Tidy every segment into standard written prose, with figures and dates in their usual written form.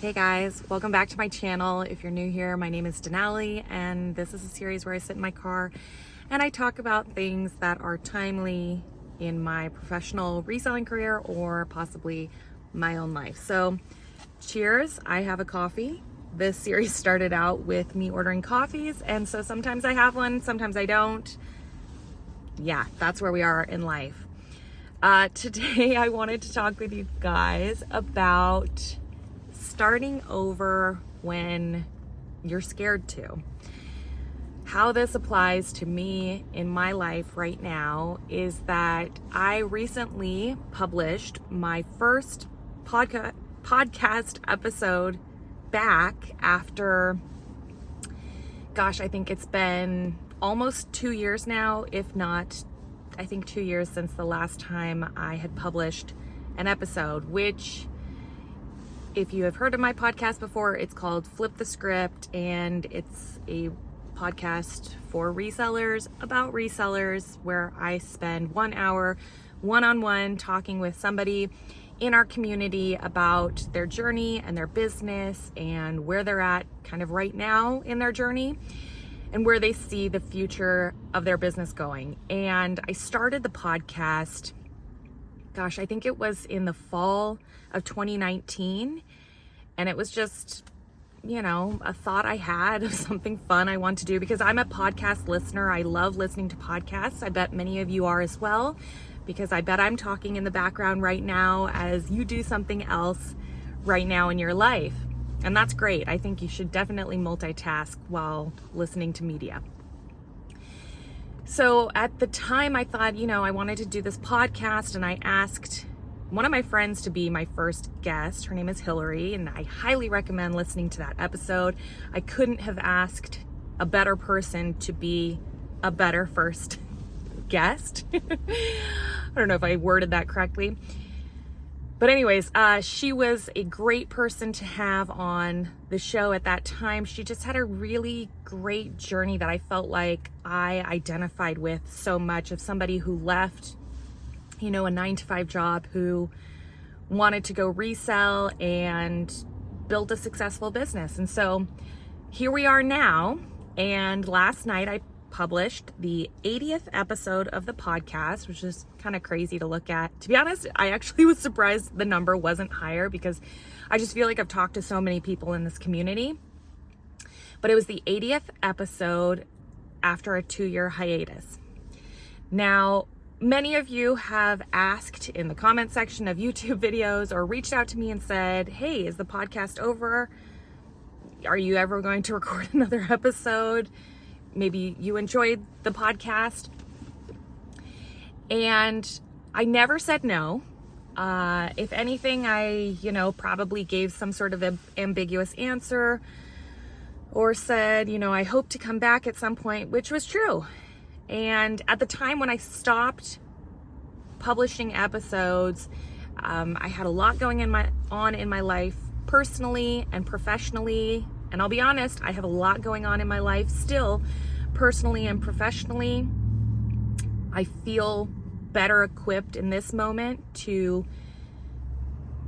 Hey guys, welcome back to my channel. If you're new here, my name is Denali, and this is a series where I sit in my car and I talk about things that are timely in my professional reselling career or possibly my own life. So cheers, I have a coffee. This series started out with me ordering coffees, and so sometimes I have one, sometimes I don't. Yeah, that's where we are in life. Today I wanted to talk with you guys about starting over when you're scared to. How this applies to me in my life right now is that I recently published my first podcast episode back after, I think it's been almost 2 years now, if not, I think 2 years since the last time I had published an episode, which, if you have heard of my podcast before, it's called Flip the Script, and it's a podcast for resellers about resellers where I spend 1 hour one-on-one talking with somebody in our community about their journey and their business and where they're at kind of right now in their journey and where they see the future of their business going. And I started the podcast, I think it was in the fall of 2019. And it was just, a thought I had of something fun I want to do, because I'm a podcast listener. I love listening to podcasts. I bet many of you are as well, because I bet I'm talking in the background right now as you do something else right now in your life. And that's great. I think you should definitely multitask while listening to media. So at the time I thought, I wanted to do this podcast, and I asked one of my friends to be my first guest. Her name is Hillary, and I highly recommend listening to that episode. I couldn't have asked a better person to be a better first guest. I don't know if I worded that correctly. But anyways, she was a great person to have on the show at that time. She just had a really great journey that I felt like I identified with so much, of somebody who left, a 9-to-5 job, who wanted to go resell and build a successful business. And so here we are now. And last night I published the 80th episode of the podcast, which is kind of crazy to look at. To be honest, I actually was surprised the number wasn't higher, because I just feel like I've talked to so many people in this community. But it was the 80th episode after a 2-year hiatus. Now, many of you have asked in the comment section of YouTube videos or reached out to me and said, hey, is the podcast over? Are you ever going to record another episode? Maybe you enjoyed the podcast. And I never said no. If anything, I, probably gave some sort of ambiguous answer, or said, I hope to come back at some point, which was true. And at the time when I stopped publishing episodes, I had a lot going on in my life, personally and professionally. And I'll be honest, I have a lot going on in my life still, personally and professionally. I feel better equipped in this moment to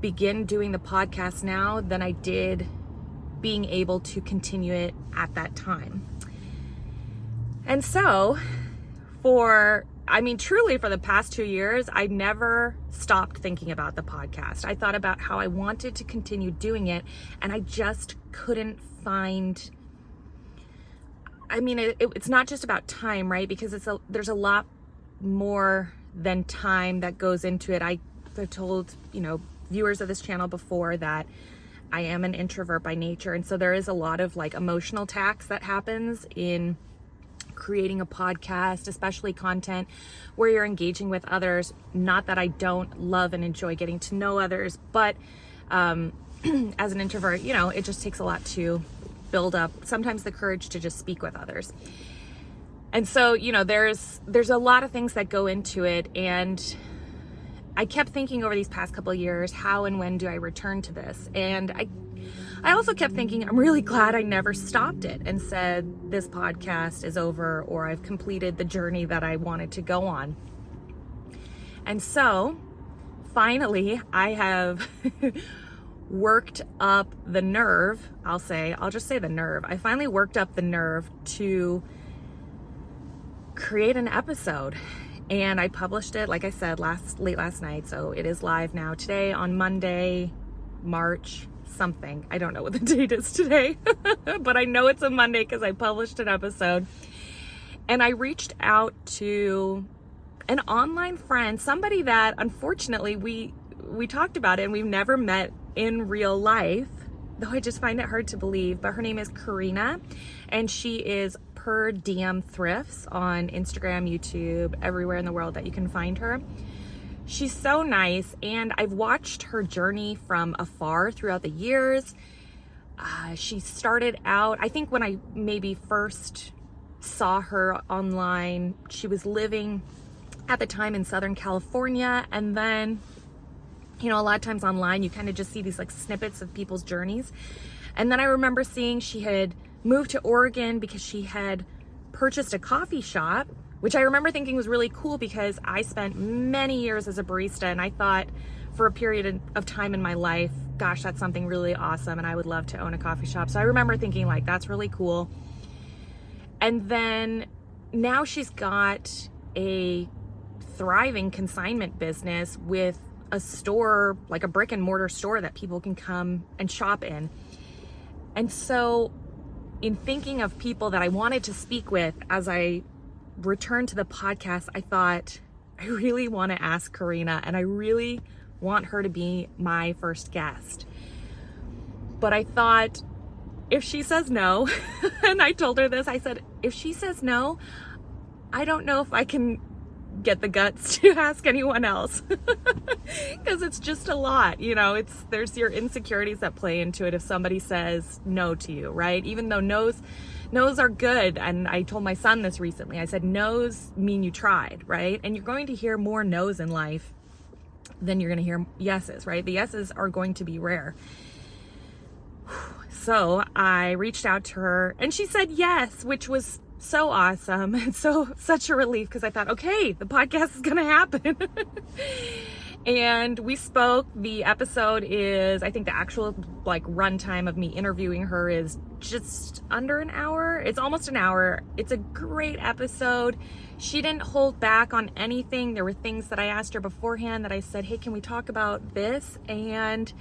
begin doing the podcast now than I did being able to continue it at that time. And so truly for the past 2 years, I never stopped thinking about the podcast. I thought about how I wanted to continue doing it, and I just couldn't find, it's not just about time, right? Because there's a lot more than time that goes into it. I've told, viewers of this channel before that I am an introvert by nature. And so there is a lot of emotional tax that happens in creating a podcast, especially content where you're engaging with others. Not that I don't love and enjoy getting to know others, but as an introvert, it just takes a lot to build up sometimes the courage to just speak with others. And so, there's a lot of things that go into it. And I kept thinking over these past couple of years, how and when do I return to this? And I also kept thinking, I'm really glad I never stopped it and said, this podcast is over, or I've completed the journey that I wanted to go on. And so finally, I have worked up the nerve, I'll just say the nerve. I finally worked up the nerve to create an episode, and I published it, like I said, late last night. So it is live now today on Monday, March something. I don't know what the date is today, but I know it's a Monday because I published an episode. And I reached out to an online friend, somebody that unfortunately we talked about it and we've never met in real life, though I just find it hard to believe. But her name is Karina, and she is Per Diem Thrifts on Instagram, YouTube, everywhere in the world that you can find her. She's so nice, and I've watched her journey from afar throughout the years. She started out, I think when I maybe first saw her online, she was living at the time in Southern California, and then, you know, a lot of times online you kind of just see these like snippets of people's journeys. And then I remember seeing she had moved to Oregon because she had purchased a coffee shop, which I remember thinking was really cool because I spent many years as a barista, and I thought for a period of time in my life, gosh, that's something really awesome and I would love to own a coffee shop. So I remember thinking like, that's really cool. And then now she's got a thriving consignment business with a store, like a brick and mortar store that people can come and shop in. And so in thinking of people that I wanted to speak with as I returned to the podcast, I thought I really want to ask Karina, and I really want her to be my first guest. But I thought, if she says no, and I told her this, I said, if she says no, I don't know if I can get the guts to ask anyone else, because it's just a lot, you know. There's your insecurities that play into it if somebody says no to you, right? Even though no's are good. And I told my son this recently. I said, no's mean you tried, right? And you're going to hear more no's in life than you're going to hear yeses, right? The yeses are going to be rare. So I reached out to her and she said yes, which was so awesome and such a relief, because I thought, okay, the podcast is gonna happen. And we spoke. The episode is, I think the actual like runtime of me interviewing her is just under an hour. It's almost an hour. It's a great episode. She didn't hold back on anything. There were things that I asked her beforehand that I said, hey, can we talk about this? And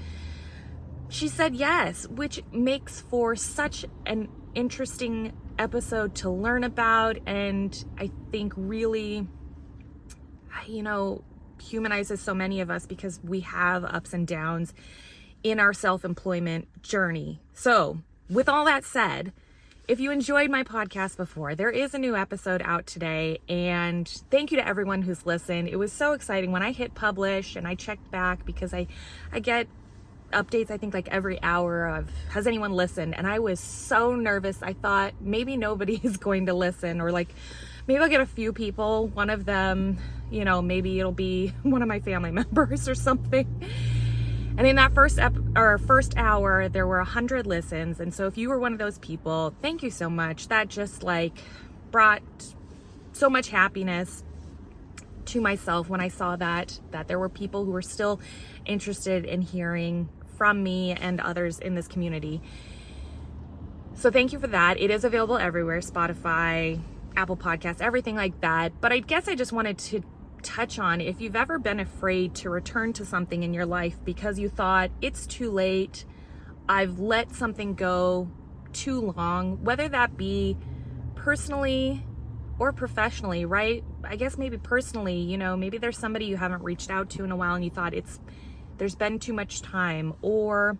she said yes, which makes for such an interesting episode to learn about, and I think really, you know, humanizes so many of us because we have ups and downs in our self-employment journey. So with all that said, if you enjoyed my podcast before, there is a new episode out today, and thank you to everyone who's listened. It was so exciting when I hit publish and I checked back, because I get updates, I think like every hour, of has anyone listened, and I was so nervous. I thought maybe nobody is going to listen, or like maybe I'll get a few people, one of them, you know, maybe it'll be one of my family members or something. And in that first hour there were 100 listens, and so if you were one of those people, thank you so much. That just like brought so much happiness to myself when I saw that there were people who were still interested in hearing from me and others in this community. So thank you for that. It is available everywhere, Spotify, Apple Podcasts, everything like that. But I guess I just wanted to touch on, if you've ever been afraid to return to something in your life because you thought it's too late, I've let something go too long, whether that be personally or professionally, right? I guess maybe personally, you know, maybe there's somebody you haven't reached out to in a while and you thought there's been too much time. Or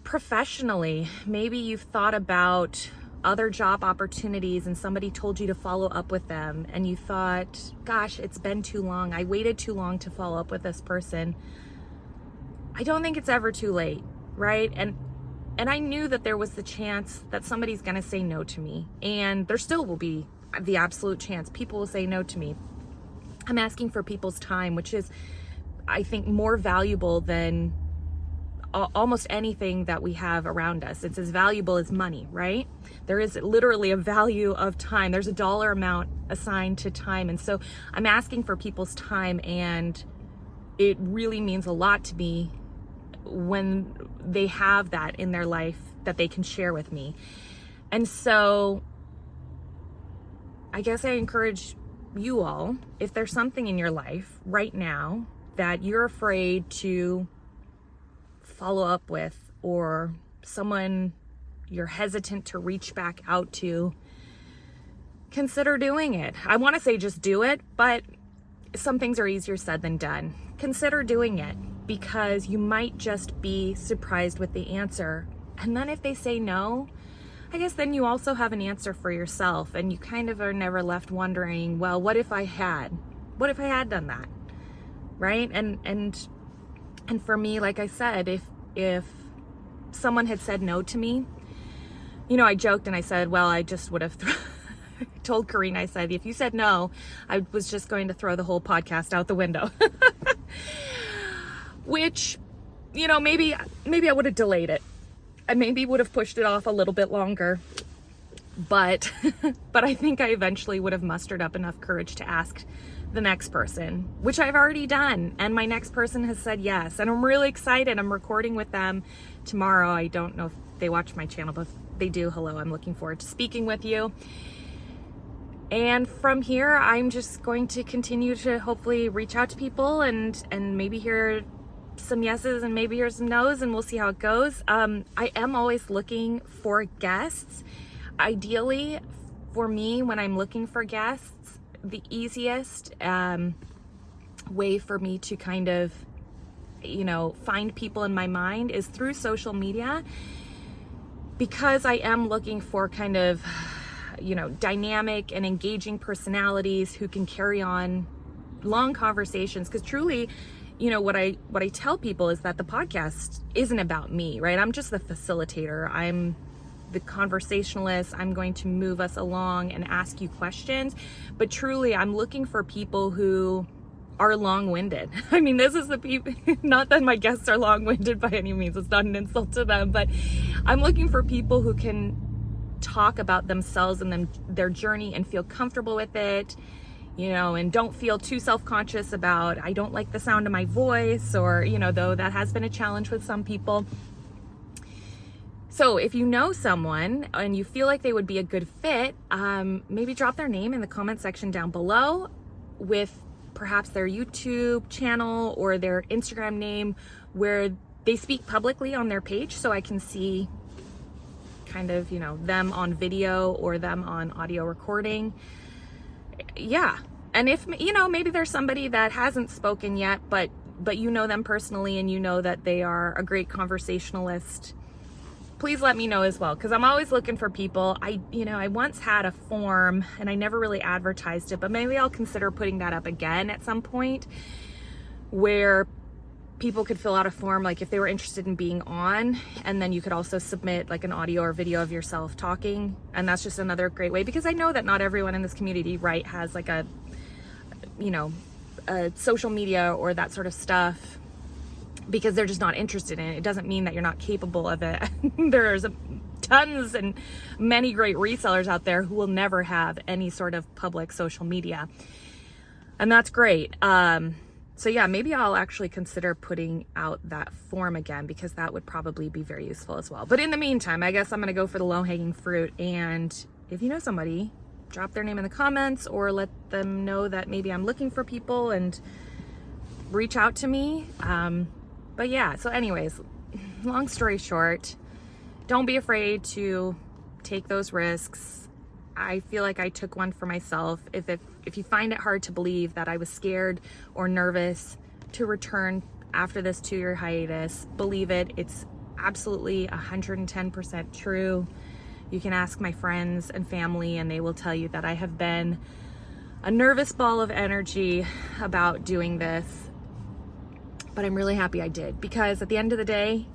professionally, maybe you've thought about other job opportunities and somebody told you to follow up with them and you thought, gosh, it's been too long. I waited too long to follow up with this person. I don't think it's ever too late, right? And I knew that there was the chance that somebody's gonna say no to me, and there still will be the absolute chance people will say no to me. I'm asking for people's time, which is, I think, more valuable than almost anything that we have around us. It's as valuable as money, right? There is literally a value of time. There's a dollar amount assigned to time. And so I'm asking for people's time, and it really means a lot to me when they have that in their life that they can share with me. And so I guess I encourage you all, if there's something in your life right now that you're afraid to follow up with, or someone you're hesitant to reach back out to, consider doing it. I want to say just do it, but some things are easier said than done. Consider doing it, because you might just be surprised with the answer. And then if they say no, I guess then you also have an answer for yourself, and you kind of are never left wondering, well, what if I had done that? Right? And for me, like I said, if someone had said no to me, I joked and I said, well, I just would have told Karina, I said, if you said no, I was just going to throw the whole podcast out the window. Which, maybe I would have delayed it. I maybe would have pushed it off a little bit longer. But I think I eventually would have mustered up enough courage to ask the next person, which I've already done. And my next person has said yes. And I'm really excited. I'm recording with them tomorrow. I don't know if they watch my channel, but if they do, hello, I'm looking forward to speaking with you. And from here, I'm just going to continue to hopefully reach out to people and maybe hear some yeses and maybe hear some no's, and we'll see how it goes. I am always looking for guests. Ideally, for me, when I'm looking for guests, the easiest way for me to kind of, find people in my mind is through social media, because I am looking for kind of, dynamic and engaging personalities who can carry on long conversations. Because truly, what I tell people is that the podcast isn't about me, right? I'm just the facilitator. I'm the conversationalist. I'm going to move us along and ask you questions. But truly, I'm looking for people who are long-winded. I mean, this is the people, not that my guests are long-winded by any means. It's not an insult to them, but I'm looking for people who can talk about themselves and their journey and feel comfortable with it, and don't feel too self-conscious about, I don't like the sound of my voice, or, though that has been a challenge with some people. So if you know someone and you feel like they would be a good fit, maybe drop their name in the comment section down below with perhaps their YouTube channel or their Instagram name where they speak publicly on their page, so I can see kind of, them on video or them on audio recording. Yeah. And if, maybe there's somebody that hasn't spoken yet, but them personally, and that they are a great conversationalist, please let me know as well, because I'm always looking for people. I once had a form and I never really advertised it, but maybe I'll consider putting that up again at some point, where people could fill out a form, like if they were interested in being on, and then you could also submit like an audio or video of yourself talking. And that's just another great way, because I know that not everyone in this community, right, has like a social media or that sort of stuff, because they're just not interested in it. It doesn't mean that you're not capable of it. There's tons and many great resellers out there who will never have any sort of public social media. And that's great. So yeah, maybe I'll actually consider putting out that form again, because that would probably be very useful as well. But in the meantime, I guess I'm going to go for the low-hanging fruit. And if you know somebody, drop their name in the comments, or let them know that maybe I'm looking for people and reach out to me. But yeah, so anyways, long story short, don't be afraid to take those risks. I feel like I took one for myself. If you find it hard to believe that I was scared or nervous to return after this 2-year hiatus, believe it. It's absolutely 110% true. You can ask my friends and family, and they will tell you that I have been a nervous ball of energy about doing this. But I'm really happy I did, because at the end of the day,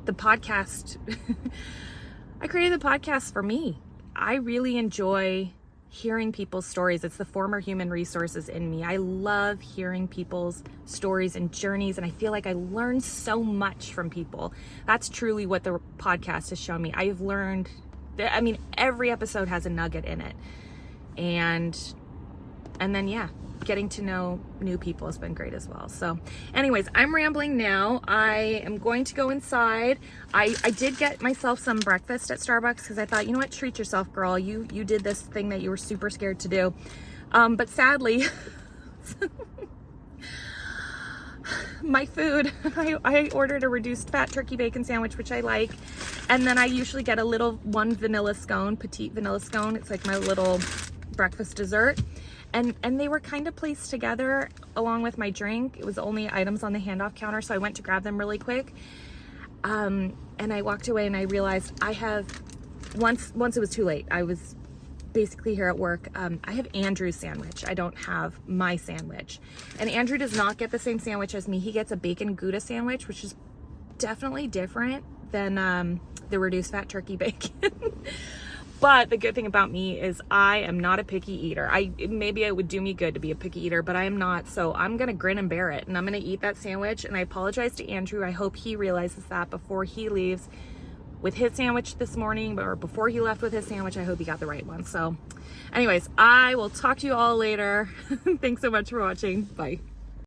the podcast, I created the podcast for me. I really enjoy hearing people's stories. It's the former human resources in me. I love hearing people's stories and journeys, and I feel like I learn so much from people. That's truly what the podcast has shown me. I have learned, every episode has a nugget in it. And then, yeah, getting to know new people has been great as well. So anyways, I'm rambling now. I am going to go inside. I did get myself some breakfast at Starbucks because I thought, you know what, treat yourself, girl. You did this thing that you were super scared to do. But sadly, my food, I ordered a reduced fat turkey bacon sandwich, which I like. And then I usually get a little one vanilla scone, petite vanilla scone. It's like my little breakfast dessert. And they were kind of placed together along with my drink. It was only items on the handoff counter, so I went to grab them really quick. And I walked away and I realized I have, once it was too late, I was basically here at work. I have Andrew's sandwich. I don't have my sandwich. And Andrew does not get the same sandwich as me. He gets a bacon Gouda sandwich, which is definitely different than the reduced fat turkey bacon. But the good thing about me is I am not a picky eater. Maybe it would do me good to be a picky eater, but I am not. So I'm gonna grin and bear it, and I'm gonna eat that sandwich. And I apologize to Andrew. I hope he realizes that before he leaves with his sandwich this morning, or before he left with his sandwich. I hope he got the right one. So anyways, I will talk to you all later. Thanks so much for watching. Bye.